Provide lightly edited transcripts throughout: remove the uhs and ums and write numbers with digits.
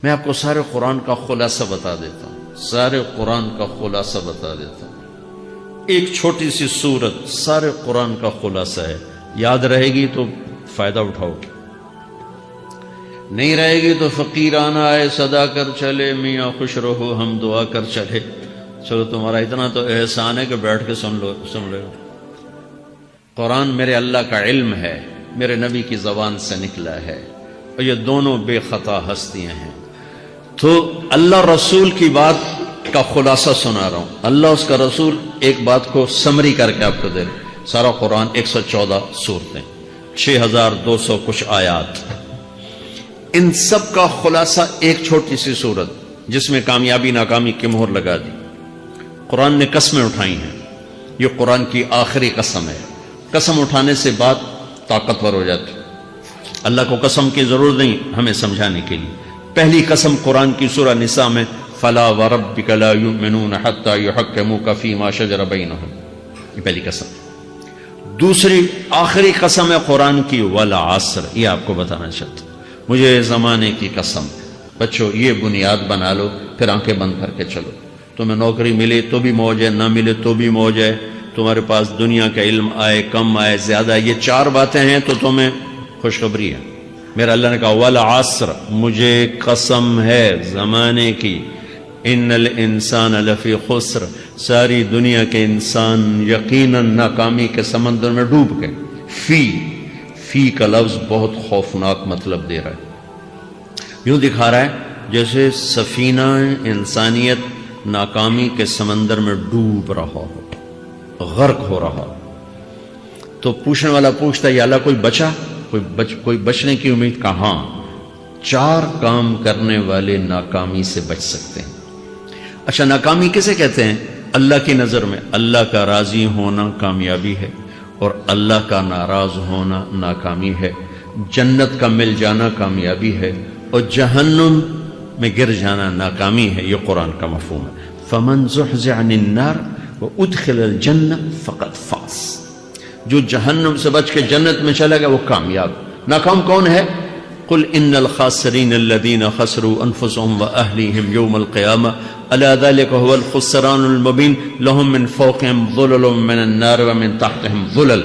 میں آپ کو سارے قرآن کا خلاصہ بتا دیتا ہوں، سارے قرآن کا خلاصہ بتا دیتا ہوں۔ ایک چھوٹی سی سورت سارے قرآن کا خلاصہ ہے، یاد رہے گی تو فائدہ اٹھاؤ گے، نہیں رہے گی تو فقیرانہ آئے صدا کر چلے، میاں خوش رہو ہم دعا کر چلے۔ چلو تمہارا اتنا تو احسان ہے کہ بیٹھ کے سن لو۔ قرآن میرے اللہ کا علم ہے، میرے نبی کی زبان سے نکلا ہے، اور یہ دونوں بے خطا ہستیاں ہیں۔ تو اللہ رسول کی بات کا خلاصہ سنا رہا ہوں، اللہ اس کا رسول ایک بات کو سمری کر کے آپ کو دے رہے۔ سارا قرآن 114 سورتیں، 6200 کچھ آیات، ان سب کا خلاصہ ایک چھوٹی سی سورت جس میں کامیابی ناکامی کی مہر لگا دی۔ قرآن نے قسمیں اٹھائی ہیں، یہ قرآن کی آخری قسم ہے۔ قسم اٹھانے سے بات طاقتور ہو جاتی، اللہ کو قسم کی ضرورت نہیں ہمیں سمجھانے کے لیے۔ پہلی قسم قرآن کی سورہ نساء میں فلا وربک لا یؤمنون حتی یحکموک فیما شجر بینہم، یہ پہلی قسم۔ دوسری آخری قسم ہے قرآن کی والعصر، یہ آپ کو بتانا چاہتا ہوں۔ مجھے زمانے کی قسم، بچوں یہ بنیاد بنا لو، پھر آنکھیں بند کر کے چلو۔ تمہیں نوکری ملے تو بھی موج ہے، نہ ملے تو بھی موج ہے، تمہارے پاس دنیا کا علم آئے کم آئے زیادہ، یہ چار باتیں ہیں تو تمہیں خوشخبری ہے۔ میرا اللہ نے کہا والعصر، مجھے قسم ہے زمانے کی، ان الانسان لفی خسر، ساری دنیا کے انسان یقیناً ناکامی کے سمندر میں ڈوب گئے۔ فی کا لفظ بہت خوفناک مطلب دے رہا ہے، یوں دکھا رہا ہے جیسے سفینہ انسانیت ناکامی کے سمندر میں ڈوب رہا ہو، غرق ہو رہا ہو۔ تو پوچھنے والا پوچھتا ہے یا اللہ کوئی بچا، کوئی بچنے کی امید؟ کہاں؟ چار کام کرنے والے ناکامی سے بچ سکتے ہیں۔ اچھا ناکامی کسے کہتے ہیں؟ اللہ کی نظر میں اللہ کا راضی ہونا کامیابی ہے، اور اللہ کا ناراض ہونا ناکامی ہے۔ جنت کا مل جانا کامیابی ہے، اور جہنم میں گر جانا ناکامی ہے۔ یہ قرآن کا مفہوم ہے۔ فمن زحزح عن النار وادخل الجنہ فقد فاز، جو جہنم سے بچ کے جنت میں چلا گیا وہ کامیاب۔ ناکام کون ہے؟ قل ان الخاسرین الذین خسروا انفسهم واہلیہم یوم القیامہ الا ذلک هو الخسران المبین لهم من فوقهم ظلل من النار ومن تحتهم ظلل،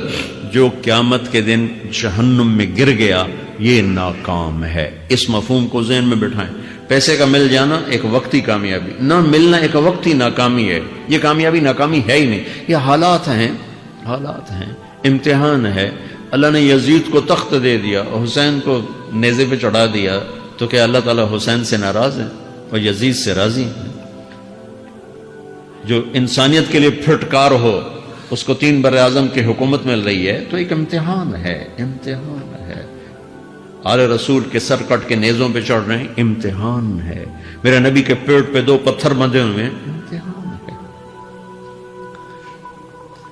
جو قیامت کے دن جہنم میں گر گیا یہ ناکام ہے۔ اس مفہوم کو ذہن میں بٹھائیں۔ پیسے کا مل جانا ایک وقتی کامیابی، نہ ملنا ایک وقتی ناکامی ہے۔ یہ کامیابی ناکامی ہے ہی نہیں، یہ حالات ہیں، حالات ہیں، امتحان ہے۔ اللہ نے یزید کو تخت دے دیا اور حسین کو نیزے پہ چڑھا دیا، تو کیا اللہ تعالیٰ حسین سے ناراض ہے اور یزید سے راضی ہے؟ جو انسانیت کے لیے پھٹکار ہو اس کو 3 براعظم کی حکومت مل رہی ہے، تو ایک امتحان ہے، امتحان ہے۔ آل رسول کے سر کٹ کے نیزوں پہ چڑھ رہے ہیں، امتحان ہے۔ میرے نبی کے پیٹ پہ 2 پتھر بندھے ہوئے ہیں، امتحان ہے۔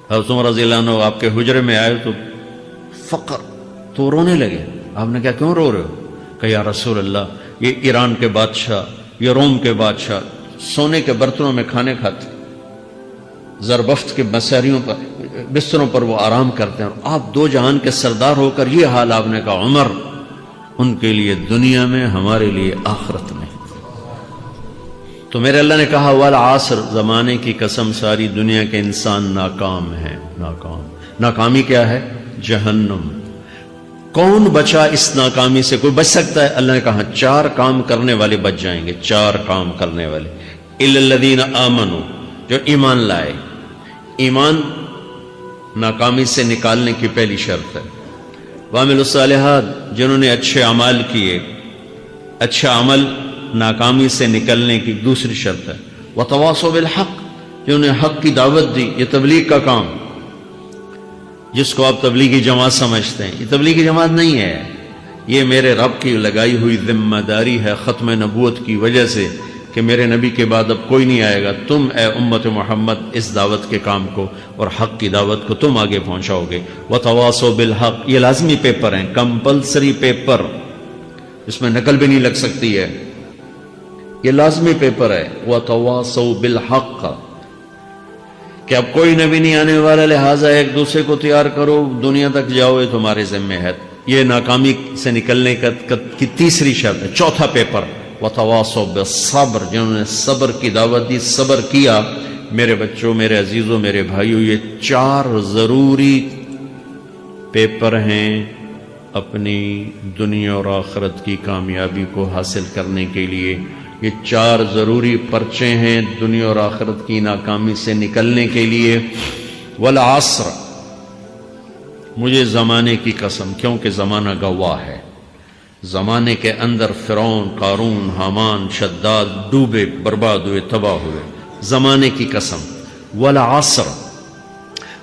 حضرت عمر رضی اللہ عنہ آپ کے حجرے میں آئے تو فقر، تو رونے لگے۔ آپ نے کہا کیوں رو رہے ہو؟ کہ یا رسول اللہ یہ ایران کے بادشاہ، یہ روم کے بادشاہ سونے کے برتنوں میں کھانے کھاتے، زربفت کے بستروں پر وہ آرام کرتے ہیں، اور آپ 2 جہان کے سردار ہو کر یہ حال۔ آپ نے کہا عمر ان کے لیے دنیا میں، ہمارے لیے آخرت میں۔ تو میرے اللہ نے کہا والعصر، زمانے کی قسم ساری دنیا کے انسان ناکام ہیں، ناکام۔ ناکامی کیا ہے؟ جہنم۔ کون بچا اس ناکامی سے؟ کوئی بچ سکتا ہے؟ اللہ نے کہا 4 کام کرنے والے بچ جائیں گے، 4 کام کرنے والے۔ الا الذین آمنوا، جو ایمان لائے۔ ایمان ناکامی سے نکالنے کی پہلی شرط ہے۔ وعملوا الصالحات، جنہوں نے اچھے اعمال کیے۔ اچھا عمل ناکامی سے نکلنے کی دوسری شرط ہے۔ وتواصوا بالحق، جنہوں نے حق کی دعوت دی۔ یہ تبلیغ کا کام، جس کو آپ تبلیغی جماعت سمجھتے ہیں، یہ تبلیغی جماعت نہیں ہے، یہ میرے رب کی لگائی ہوئی ذمہ داری ہے ختم نبوت کی وجہ سے، کہ میرے نبی کے بعد اب کوئی نہیں آئے گا۔ تم اے امت محمد اس دعوت کے کام کو اور حق کی دعوت کو تم آگے پہنچاؤ گے۔ وتواصوا بالحق، یہ لازمی پیپر ہیں، کمپلسری پیپر، اس میں نقل بھی نہیں لگ سکتی ہے، یہ لازمی پیپر ہے۔ وتواصوا بالحق، کہ اب کوئی نبی نہیں آنے والا، لہٰذا ایک دوسرے کو تیار کرو، دنیا تک جاؤ، یہ تمہارے ذمہ ہے۔ یہ ناکامی سے نکلنے کی تیسری شرط ہے۔ چوتھا پیپر وتواصوا بالصبر، جنہوں نے صبر کی دعوت دی، صبر کیا۔ میرے بچوں، میرے عزیزوں، میرے بھائیوں، یہ 4 ضروری پیپر ہیں اپنی دنیا اور آخرت کی کامیابی کو حاصل کرنے کے لیے۔ یہ 4 ضروری پرچے ہیں دنیا اور آخرت کی ناکامی سے نکلنے کے لیے۔ والعصر، مجھے زمانے کی قسم، کیونکہ زمانہ گواہ ہے۔ زمانے کے اندر فرعون، قارون، حامان، شداد ڈوبے، برباد ہوئے، تباہ ہوئے۔ زمانے کی قسم۔ والعصر،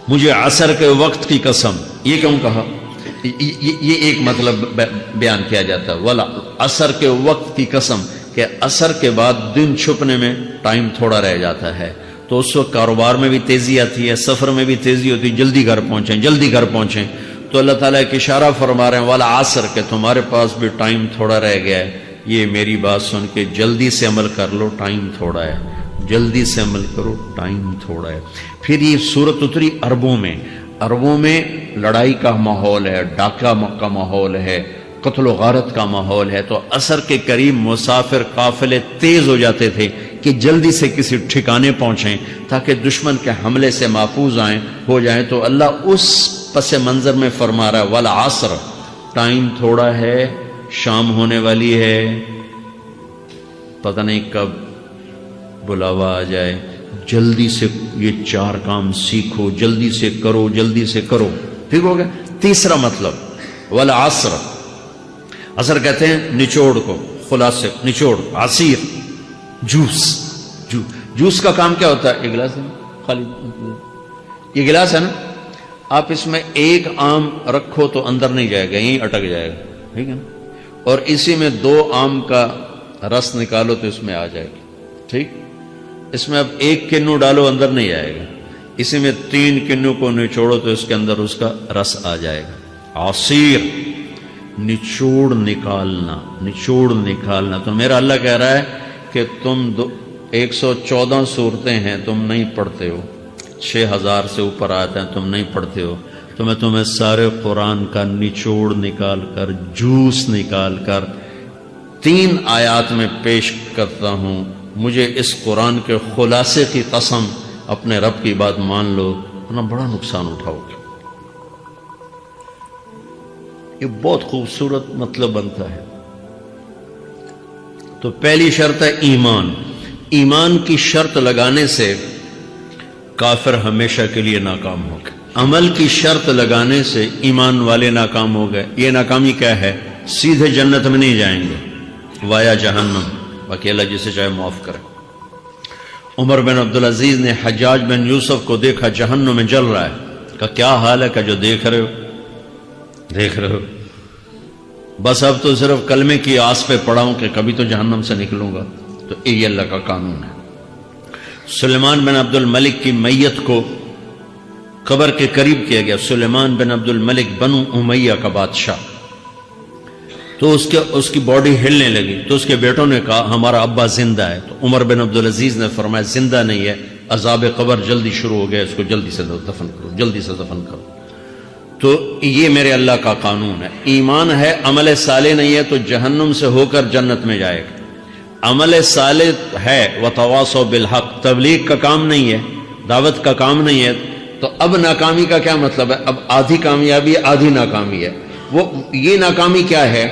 مجھے عصر کے وقت کی قسم۔ یہ کیوں کہا؟ یہ ایک مطلب بیان کیا جاتا ہے، والعصر کے وقت کی قسم، کہ عصر کے بعد دن چھپنے میں ٹائم تھوڑا رہ جاتا ہے، تو اس وقت کاروبار میں بھی تیزی آتی ہے، سفر میں بھی تیزی ہوتی ہے، جلدی گھر پہنچیں، جلدی گھر پہنچیں۔ تو اللہ تعالیٰ ایک اشارہ فرما رہے ہیں والعصر، کہ تمہارے پاس بھی ٹائم تھوڑا رہ گیا ہے، یہ میری بات سن کے جلدی سے عمل کر لو، ٹائم تھوڑا ہے، جلدی سے عمل کرو، ٹائم تھوڑا ہے۔ پھر یہ صورت اتری عربوں میں۔ عربوں میں لڑائی کا ماحول ہے، ڈاکہ کا ماحول ہے، قتل و غارت کا ماحول ہے، تو عصر کے قریب مسافر قافلے تیز ہو جاتے تھے کہ جلدی سے کسی ٹھکانے پہنچیں تاکہ دشمن کے حملے سے محفوظ ہو جائیں۔ تو اللہ اس پس منظر میں فرما رہا ہے والعصر، ٹائم تھوڑا ہے، شام ہونے والی ہے، پتہ نہیں کب بلاوا آ جائے، جلدی سے یہ 4 کام سیکھو، جلدی سے کرو، جلدی سے کرو۔ ٹھیک ہو گیا؟ تیسرا مطلب والعصر، عصر کہتے ہیں نچوڑ کو، خلاصے، نچوڑ، عصیر، جوس کا کام کیا ہوتا ہے؟ یہ گلاس ہے خالی، یہ گلاس ہے نا، آپ اس میں 1 آم رکھو تو اندر نہیں جائے گا، یہیں اٹک جائے گا، ٹھیک ہے نا؟ اور اسی میں 2 آم کا رس نکالو تو اس میں آ جائے گی، ٹھیک؟ اس میں اب 1 کنو ڈالو، اندر نہیں آئے گا، اسی میں 3 کنو کو نچوڑو تو اس کے اندر اس کا رس آ جائے گا۔ عصیر، نچوڑ نکالنا، نچوڑ نکالنا۔ تو میرا اللہ کہہ رہا ہے کہ تم 114 صورتیں ہیں، تم نہیں پڑھتے ہو، 6000 سے اوپر آتے ہیں، تم نہیں پڑھتے ہو، تو میں تمہیں سارے قرآن کا نچوڑ نکال کر، جوس نکال کر 3 آیات میں پیش کرتا ہوں۔ مجھے اس قرآن کے خلاصے کی قسم، اپنے رب کی بات مان لو ورنہ بڑا نقصان اٹھاؤ گے۔ یہ بہت خوبصورت مطلب بنتا ہے۔ تو پہلی شرط ہے ایمان۔ ایمان کی شرط لگانے سے کافر ہمیشہ کے لیے ناکام ہو گئے، عمل کی شرط لگانے سے ایمان والے ناکام ہو گئے۔ یہ ناکامی کیا ہے؟ سیدھے جنت میں نہیں جائیں گے، وایا جہنم، باقی اللہ جسے چاہے معاف کرے۔ عمر بن عبدالعزیز نے حجاج بن یوسف کو دیکھا جہنم میں جل رہا ہے، کہا کیا حال ہے؟ کہ جو دیکھ رہے ہو، بس اب تو صرف کلمے کی آس پہ پڑا ہوں کہ کبھی تو جہنم سے نکلوں گا۔ تو یہ اللہ کا قانون ہے۔ سلیمان بن عبد الملک کی میت کو قبر کے قریب کیا گیا، سلیمان بن عبد الملک بنو امیہ کا بادشاہ، تو اس کی باڈی ہلنے لگی، تو اس کے بیٹوں نے کہا ہمارا ابا زندہ ہے۔ تو عمر بن عبدالعزیز نے فرمایا زندہ نہیں ہے، عذاب قبر جلدی شروع ہو گیا، اس کو جلدی سے دفن کرو، جلدی سے دفن کرو۔ تو یہ میرے اللہ کا قانون ہے۔ ایمان ہے، عمل صالح نہیں ہے تو جہنم سے ہو کر جنت میں جائے گا۔ عمل صالح ہے، وتواصوا بالحق، تبلیغ کا کام نہیں ہے، دعوت کا کام نہیں ہے، تو اب ناکامی کا کیا مطلب ہے؟ اب آدھی کامیابی ہے، آدھی ناکامی ہے۔ وہ یہ ناکامی کیا ہے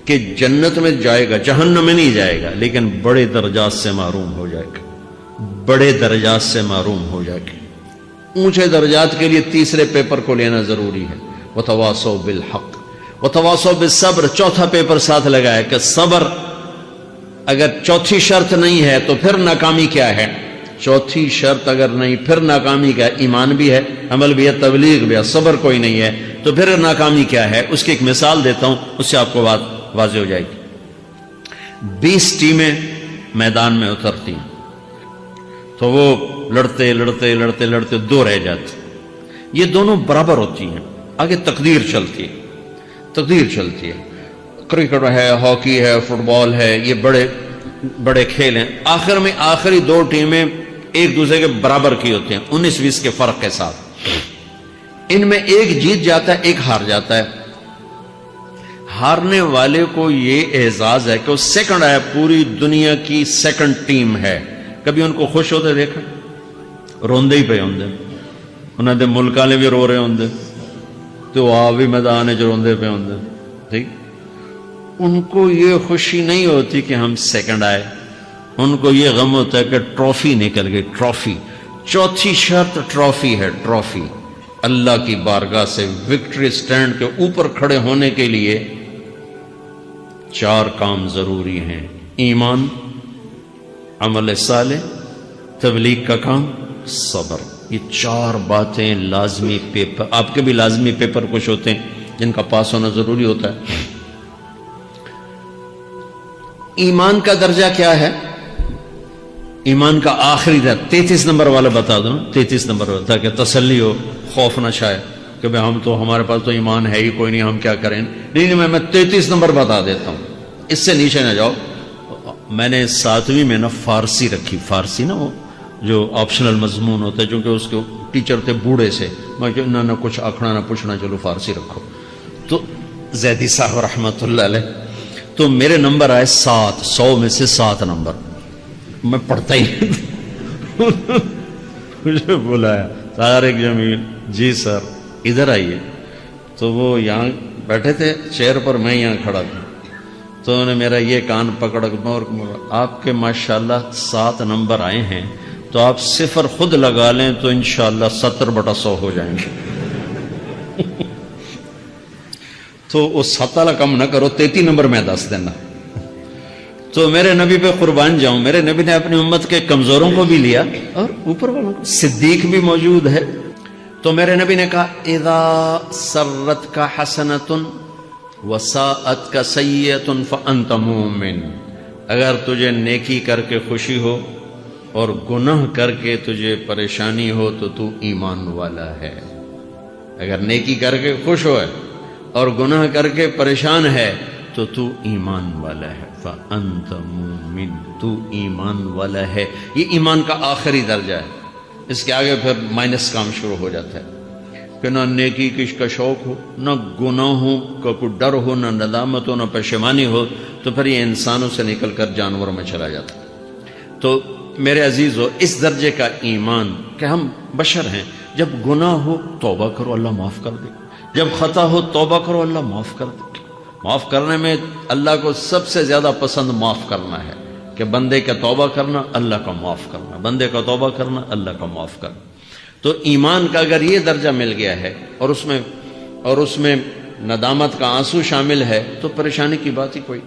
کہ جنت میں جائے گا، جہنم میں نہیں جائے گا، لیکن بڑے درجات سے محروم ہو جائے گا، بڑے درجات سے محروم ہو جائے گا۔ اونچے درجات کے لیے تیسرے پیپر کو لینا ضروری ہے، وتواصوا بالحق وتواصوا بالصبر۔ چوتھا پیپر ساتھ لگایا کہ صبر، اگر چوتھی شرط نہیں ہے تو پھر ناکامی کیا ہے؟ چوتھی شرط اگر نہیں، پھر ناکامی کیا ہے؟ ایمان بھی ہے، عمل بھی ہے، تبلیغ بھی ہے، صبر کوئی نہیں ہے، تو پھر ناکامی کیا ہے؟ اس کی ایک مثال دیتا ہوں، اس سے آپ کو بات واضح ہو جائے گی۔ 20 ٹیمیں میدان میں اترتی ہیں، تو وہ لڑتے لڑتے لڑتے لڑتے 2 رہ جاتے، یہ دونوں برابر ہوتی ہیں، آگے تقدیر چلتی ہے، تقدیر چلتی ہے۔ کرکٹ ہے، ہاکی ہے، فٹ بال ہے، یہ بڑے بڑے کھیل ہیں۔ آخر میں آخری 2 ٹیمیں ایک دوسرے کے برابر کی ہوتی ہیں، 19-20 کے فرق کے ساتھ۔ ان میں ایک جیت جاتا ہے، ایک ہار جاتا ہے۔ ہارنے والے کو یہ اعزاز ہے کہ وہ سیکنڈ آیا، پوری دنیا کی سیکنڈ ٹیم ہے. کبھی ان کو خوش ہوتے دیکھا؟ روندے ہی پہ ہوندے، انہوں نے ملک والے بھی رو رہے ہوندے تو آپ بھی میدان جو روندے پہ ہوندے. ٹھیک، ان کو یہ خوشی نہیں ہوتی کہ ہم سیکنڈ آئے، ان کو یہ غم ہوتا ہے کہ ٹرافی نکل گئی. ٹرافی، چوتھی شرط ٹرافی ہے. ٹرافی اللہ کی بارگاہ سے وکٹری سٹینڈ کے اوپر کھڑے ہونے کے لیے 4 کام ضروری ہیں: ایمان، عمل صالح، تبلیغ کا کام، صبر. یہ 4 باتیں لازمی پیپر، آپ کے بھی لازمی پیپر کچھ ہوتے ہیں جن کا پاس ہونا ضروری ہوتا ہے. ایمان کا درجہ کیا ہے؟ ایمان کا آخری درجہ 33 نمبر والا بتا دو. 33 نمبر والا، تاکہ تسلی ہو، خوف نہ چھائے کہ بھئی ہمارے پاس تو ایمان ہے ہی کوئی نہیں، ہم کیا کریں. نہیں، میں 33 نمبر بتا دیتا ہوں، اس سے نیچے نہ جاؤ. میں نے 7ویں میں نا فارسی رکھی. فارسی نا وہ جو آپشنل مضمون ہوتا ہے، چونکہ اس کے ٹیچر تھے بوڑھے سے، میں کہ نہ کچھ آکھنا نہ پوچھنا، چلو فارسی رکھو. تو زیدی صاحب رحمۃ اللہ علیہ، تو میرے نمبر آئے 7، 100 میں سے 7 نمبر. میں پڑھتا ہی مجھے بلایا طارق جمیل، جی سر ادھر آئیے. تو وہ یہاں بیٹھے تھے چیئر پر، میں یہاں کھڑا تھا. تو انہوں نے میرا یہ کان پکڑ اور آپ کے ماشاءاللہ 7 نمبر آئے ہیں، تو آپ 0 خود لگا لیں تو انشاءاللہ 70/100 ہو جائیں گے. تو وہ 7 والا کم نہ کرو، 33 نمبر میں 10 دینا. تو میرے نبی پہ قربان جاؤں، میرے نبی نے اپنی امت کے کمزوروں کو بھی لیا اور اوپر والوں کو. صدیق بھی موجود ہے. تو میرے نبی نے کہا اذا سرت کا حسنۃ وساءت کا سیئۃ فانت مومن. اگر تجھے نیکی کر کے خوشی ہو اور گناہ کر کے تجھے پریشانی ہو تو تو ایمان والا ہے. اگر نیکی کر کے خوش ہو اور گناہ کر کے پریشان ہے تو تو ایمان والا ہے. فانت مومن، تو ایمان والا ہے. یہ ایمان کا آخری درجہ ہے. اس کے آگے پھر مائنس کام شروع ہو جاتا ہے کہ نہ نیکی کا شوق ہو، نہ گناہوں کا کوئی ڈر ہو، نہ ندامت ہو، نہ پشیمانی ہو، تو پھر یہ انسانوں سے نکل کر جانوروں میں چلا جاتا ہے. تو میرے عزیزو، اس درجے کا ایمان کہ ہم بشر ہیں، جب گناہ ہو توبہ کرو اللہ معاف کر دے، جب خطا ہو توبہ کرو اللہ معاف کر دے. معاف کرنے میں اللہ کو سب سے زیادہ پسند معاف کرنا ہے، کہ بندے کا توبہ کرنا اللہ کا معاف کرنا، بندے کا توبہ کرنا اللہ کا معاف کرنا. تو ایمان کا اگر یہ درجہ مل گیا ہے اور اس میں ندامت کا آنسو شامل ہے تو پریشانی کی بات ہی کوئی